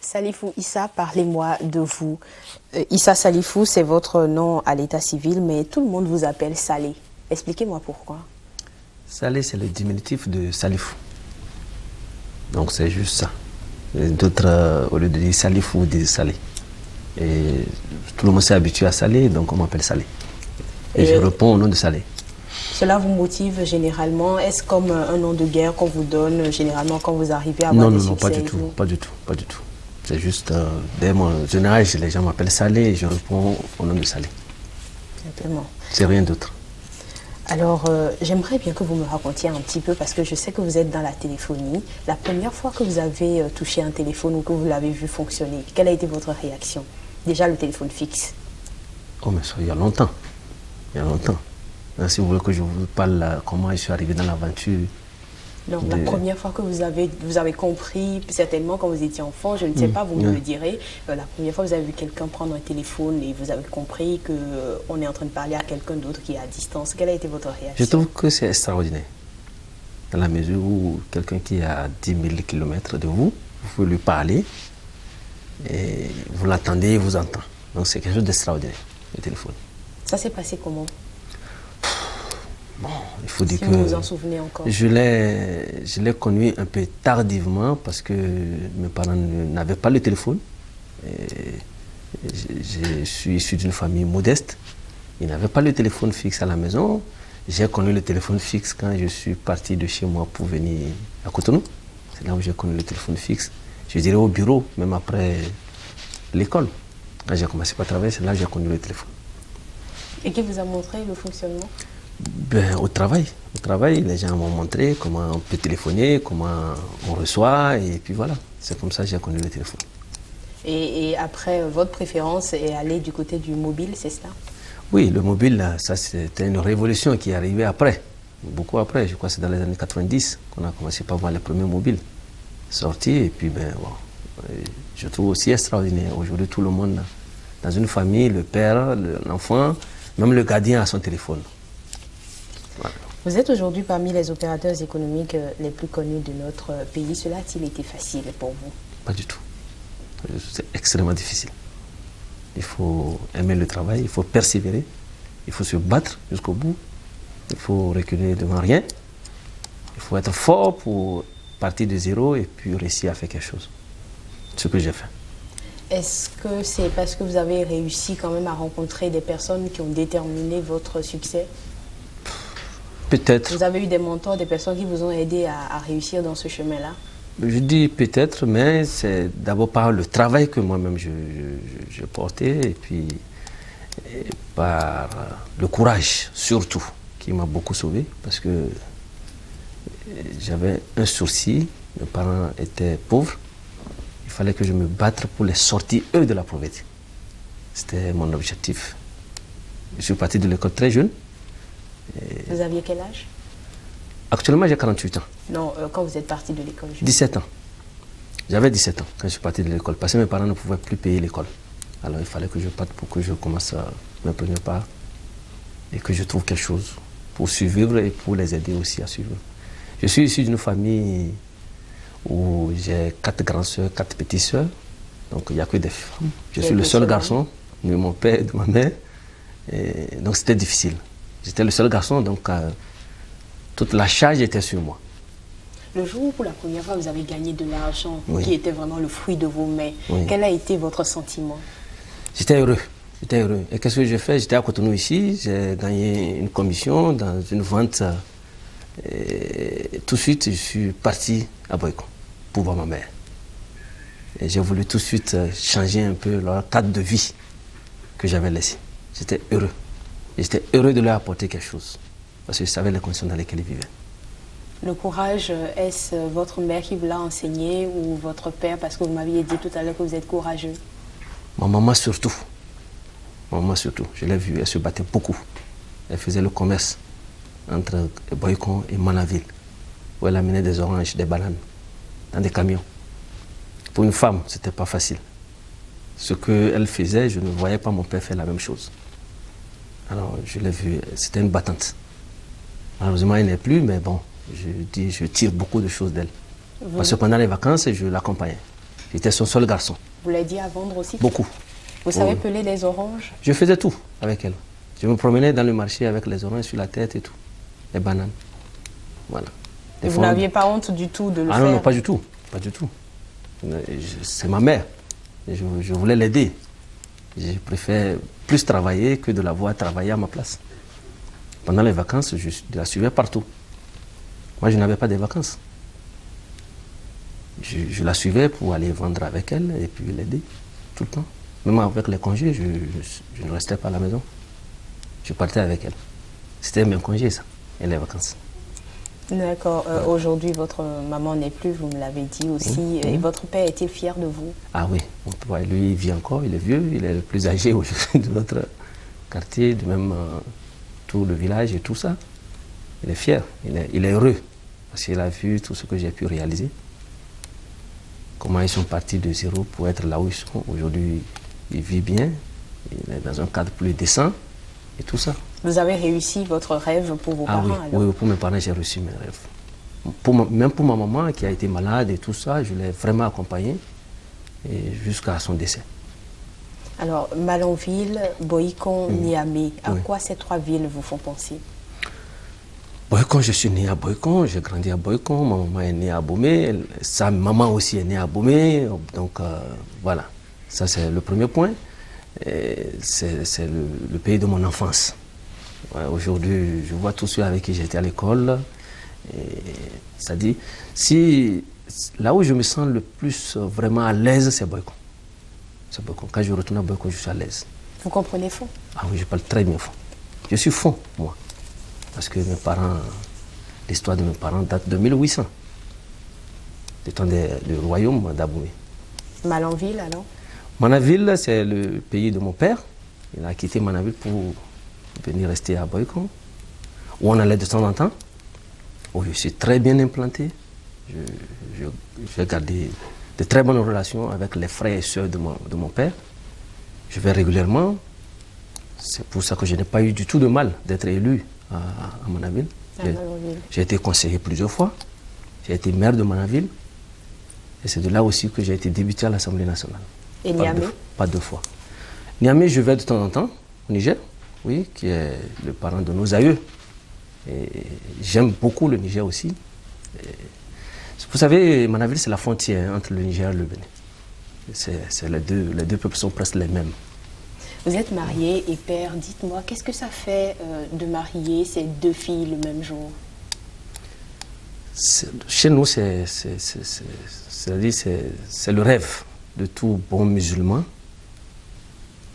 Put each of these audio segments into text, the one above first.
Salifou Issa, parlez-moi de vous. Issa Salifou, c'est votre nom à l'état civil, mais tout le monde vous appelle Salé. Expliquez-moi pourquoi. Salé, c'est le diminutif de Salifou. Donc c'est juste ça. D'autres, au lieu de dire Salifou, disent Salé. Et tout le monde s'est habitué à Salé, donc on m'appelle Salé. Et je réponds au nom de Salé. Cela vous motive généralement? Est-ce comme un nom de guerre qu'on vous donne généralement quand vous arrivez à avoir des succès? Non, pas du tout, pas du tout, pas du tout. C'est juste, dès mon jeune âge, les gens m'appellent Salé et je réponds au nom de Salé. Simplement. C'est rien d'autre. Alors, j'aimerais bien que vous me racontiez un petit peu, parce que je sais que vous êtes dans la téléphonie. La première fois que vous avez touché un téléphone ou que vous l'avez vu fonctionner, quelle a été votre réaction? Déjà, le téléphone fixe. Oh, mais ça, il y a longtemps. Il y a longtemps. Si vous voulez que je vous parle comment je suis arrivé dans l'aventure. Donc, la première fois que vous avez compris, certainement quand vous étiez enfant, je ne sais pas, vous me le direz, la première fois que vous avez vu quelqu'un prendre un téléphone et vous avez compris qu'on est en train de parler à quelqu'un d'autre qui est à distance, quelle a été votre réaction? Je trouve que c'est extraordinaire. Dans la mesure où quelqu'un qui est à 10 000 km de vous, vous pouvez lui parler et vous l'attendez, il vous entend. Donc c'est quelque chose d'extraordinaire, le téléphone. Ça s'est passé comment? Bon, il faut dire si que vous vous en souvenez encore. Je l'ai connu un peu tardivement parce que mes parents n'avaient pas le téléphone. Je suis issu d'une famille modeste. Ils n'avaient pas le téléphone fixe à la maison. J'ai connu le téléphone fixe quand je suis parti de chez moi pour venir à Cotonou. C'est là où j'ai connu le téléphone fixe. Je dirais au bureau, même après l'école. Quand j'ai commencé à travailler, c'est là que j'ai connu le téléphone. Et qui vous a montré le fonctionnement? Ben, au travail. Au travail, les gens m'ont montré comment on peut téléphoner, comment on reçoit, et puis voilà. C'est comme ça que j'ai connu le téléphone. Et après, votre préférence est aller du côté du mobile, c'est ça? Oui, le mobile, là, ça c'était une révolution qui est arrivée après. Beaucoup après, je crois que c'est dans les années 90 qu'on a commencé par voir les premiers mobiles sortis. Et puis, ben, bon, je trouve aussi extraordinaire. Aujourd'hui, tout le monde, dans une famille, le père, l'enfant, même le gardien a son téléphone. Voilà. Vous êtes aujourd'hui parmi les opérateurs économiques les plus connus de notre pays. Cela a-t-il été facile pour vous? Pas du tout. C'est extrêmement difficile. Il faut aimer le travail, il faut persévérer, il faut se battre jusqu'au bout, il faut reculer devant rien, il faut être fort pour partir de zéro et puis réussir à faire quelque chose. C'est ce que j'ai fait. Est-ce que c'est parce que vous avez réussi quand même à rencontrer des personnes qui ont déterminé votre succès? Peut-être. Vous avez eu des mentors, des personnes qui vous ont aidé à réussir dans ce chemin-là? Je dis peut-être, mais c'est d'abord par le travail que moi-même je portais et puis par le courage surtout qui m'a beaucoup sauvé parce que j'avais un souci, mes parents étaient pauvres, il fallait que je me batte pour les sortir eux de la pauvreté. C'était mon objectif. Je suis parti de l'école très jeune. Vous aviez quel âge? Actuellement, j'ai 48 ans. Non, quand vous êtes parti de l'école? 17 ans. J'avais 17 ans quand je suis parti de l'école, parce que mes parents ne pouvaient plus payer l'école. Alors il fallait que je parte pour que je commence mes premiers pas et que je trouve quelque chose pour survivre et pour les aider aussi à suivre. Je suis issu d'une famille où j'ai 4 grandes soeurs, 4 petites soeurs, donc il n'y a que des femmes. Je suis le seul garçon de mon père et de ma mère, et donc c'était difficile. J'étais le seul garçon, donc toute la charge était sur moi. Le jour où pour la première fois vous avez gagné de l'argent, oui, qui était vraiment le fruit de vos mains, oui, quel a été votre sentiment? J'étais heureux. J'étais heureux. Et qu'est-ce que j'ai fait? J'étais à Cotonou ici, j'ai gagné une commission dans une vente. Et tout de suite, je suis parti à Boycon pour voir ma mère. Et j'ai voulu tout de suite changer un peu leur cadre de vie que j'avais laissé. J'étais heureux. J'étais heureux de leur apporter quelque chose. Parce que je savais les conditions dans lesquelles ils vivaient. Le courage, est-ce votre mère qui vous l'a enseigné ou votre père? Parce que vous m'aviez dit tout à l'heure que vous êtes courageux. Ma maman surtout. Ma maman surtout. Je l'ai vue, elle se battait beaucoup. Elle faisait le commerce entre Boycon et Manaville, où elle amenait des oranges, des bananes, dans des camions. Pour une femme, ce n'était pas facile. Ce qu'elle faisait, je ne voyais pas mon père faire la même chose. Alors, je l'ai vue, c'était une battante. Malheureusement, elle n'est plus, mais bon, je tire beaucoup de choses d'elle. Parce que pendant les vacances, je l'accompagnais. J'étais son seul garçon. Vous l'aidiez à vendre aussi? Beaucoup. Vous savez peler les oranges? Je faisais tout avec elle. Je me promenais dans le marché avec les oranges sur la tête et tout. Les bananes. Voilà. Et vous n'aviez pas honte du tout de le faire? Ah non, non, pas du tout. Pas du tout. C'est ma mère. Je voulais l'aider. Je préfère plus travailler que de la voir travailler à ma place. Pendant les vacances, je la suivais partout. Moi, je n'avais pas de vacances. Je la suivais pour aller vendre avec elle et puis l'aider tout le temps. Même avec les congés, je ne restais pas à la maison. Je partais avec elle. C'était mes congés, ça, et les vacances. D'accord. Aujourd'hui, votre maman n'est plus, vous me l'avez dit aussi. Et votre père est-il fier de vous? Ah oui, mon père, lui, il vit encore, il est vieux, il est le plus âgé aujourd'hui de notre quartier, de même tout le village et tout ça. Il est fier, il est heureux, parce qu'il a vu tout ce que j'ai pu réaliser. Comment ils sont partis de zéro pour être là où ils sont. Aujourd'hui, il vit bien, il est dans un cadre plus décent et tout ça. Vous avez réussi votre rêve pour vos parents? Oui, alors? oui, pour mes parents, j'ai réussi mes rêves. Même pour ma maman qui a été malade et tout ça, je l'ai vraiment accompagnée jusqu'à son décès. Alors, Malanville, Boïcon, Niamey, à quoi ces trois villes vous font penser? Boïcon, je suis né à Boïcon, j'ai grandi à Boïcon, ma maman est née à Abomey, sa maman aussi est née à Abomey, donc voilà, ça c'est le premier point. C'est le pays de mon enfance. Ouais, aujourd'hui, je vois tous ceux avec qui j'étais à l'école. Ça dit, là où je me sens le plus vraiment à l'aise, c'est Boïcon. C'est Boïcon. Quand je retourne à Boïcon, je suis à l'aise. Vous comprenez fond? Ah oui, je parle très bien fond. Je suis fond, moi. Parce que l'histoire de mes parents date de 1800. Du temps du royaume d'Abomey. Malanville, alors? Manaville, c'est le pays de mon père. Il a quitté Manaville pour venir rester à Boïcon, où on allait de temps en temps, où je suis très bien implanté. J'ai gardé de très bonnes relations avec les frères et sœurs de mon père. Je vais régulièrement. C'est pour ça que je n'ai pas eu du tout de mal d'être élu à Manaville. J'ai été conseiller plusieurs fois. J'ai été maire de Manaville. Et c'est de là aussi que j'ai été député à l'Assemblée nationale. Et Niamey? Pas deux fois. Niamey, je vais de temps en temps au Niger, oui, qui est le parent de nos aïeux. Et j'aime beaucoup le Niger aussi. Et vous savez, Manaville, c'est la frontière entre le Niger et le Bénin. Les deux peuples sont presque les mêmes. Vous êtes marié et père. Dites-moi, qu'est-ce que ça fait de marier ces deux filles le même jour? Chez nous, c'est le rêve de tout bon musulman.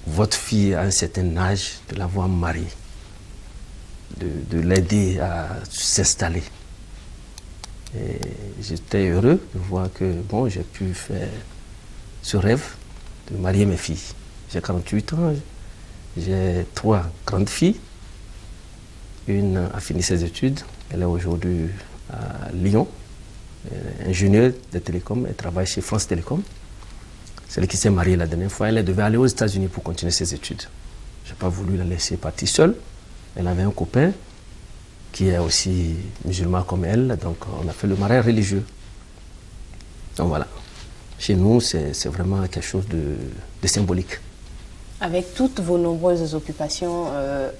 Votre fille à un certain âge, de l'avoir mariée, de l'aider à s'installer. Et j'étais heureux de voir que bon, j'ai pu faire ce rêve de marier mes filles. J'ai 48 ans, j'ai 3 grandes filles. Une a fini ses études, elle est aujourd'hui à Lyon, ingénieure de télécom, elle travaille chez France Télécom. Celle qui s'est mariée la dernière fois, elle devait aller aux États-Unis pour continuer ses études. Je n'ai pas voulu la laisser partir seule. Elle avait un copain qui est aussi musulman comme elle, donc on a fait le mariage religieux. Donc voilà, chez nous, c'est vraiment quelque chose de symbolique. Avec toutes vos nombreuses occupations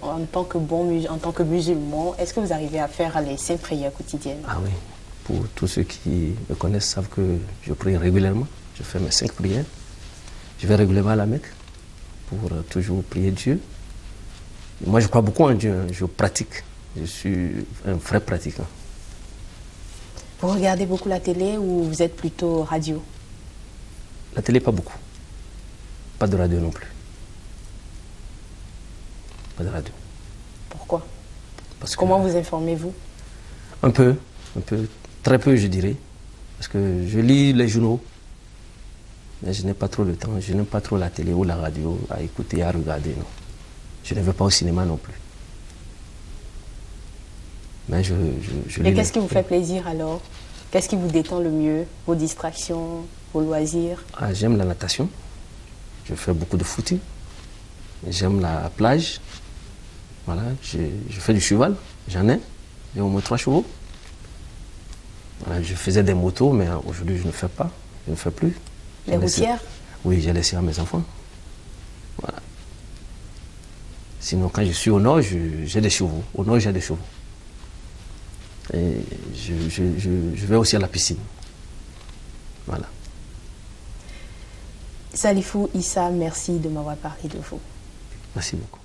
en tant que musulman, est-ce que vous arrivez à faire les 5 prières quotidiennes? Ah oui, pour tous ceux qui me connaissent savent que je prie régulièrement. Je fais mes 5 prières. Je vais régulièrement à la Mecque pour toujours prier Dieu. Moi, je crois beaucoup en Dieu. Je pratique. Je suis un vrai pratiquant. Vous regardez beaucoup la télé ou vous êtes plutôt radio? La télé, pas beaucoup. Pas de radio non plus. Pas de radio. Pourquoi? Comment vous informez-vous? Un peu, très peu je dirais. Parce que je lis les journaux, mais je n'ai pas trop le temps. Je n'aime pas trop la télé ou la radio à écouter, à regarder, non. Je ne vais pas au cinéma non plus. Mais je lis. Et qu'est-ce qui vous fait plaisir alors? Qu'est-ce qui vous détend le mieux? Vos distractions, vos loisirs? J'aime la natation. Je fais beaucoup de footing. J'aime la plage. Voilà, je fais du cheval, j'en ai. J'ai au moins 3 chevaux. Voilà, je faisais des motos, mais aujourd'hui je ne fais pas. Je ne fais plus. Les routières? Oui, j'ai laissé à mes enfants. Voilà. Sinon, quand je suis au nord, j'ai des chevaux. Au nord, j'ai des chevaux. Et je vais aussi à la piscine. Voilà. Salifou Issa, merci de m'avoir parlé de vous. Merci beaucoup.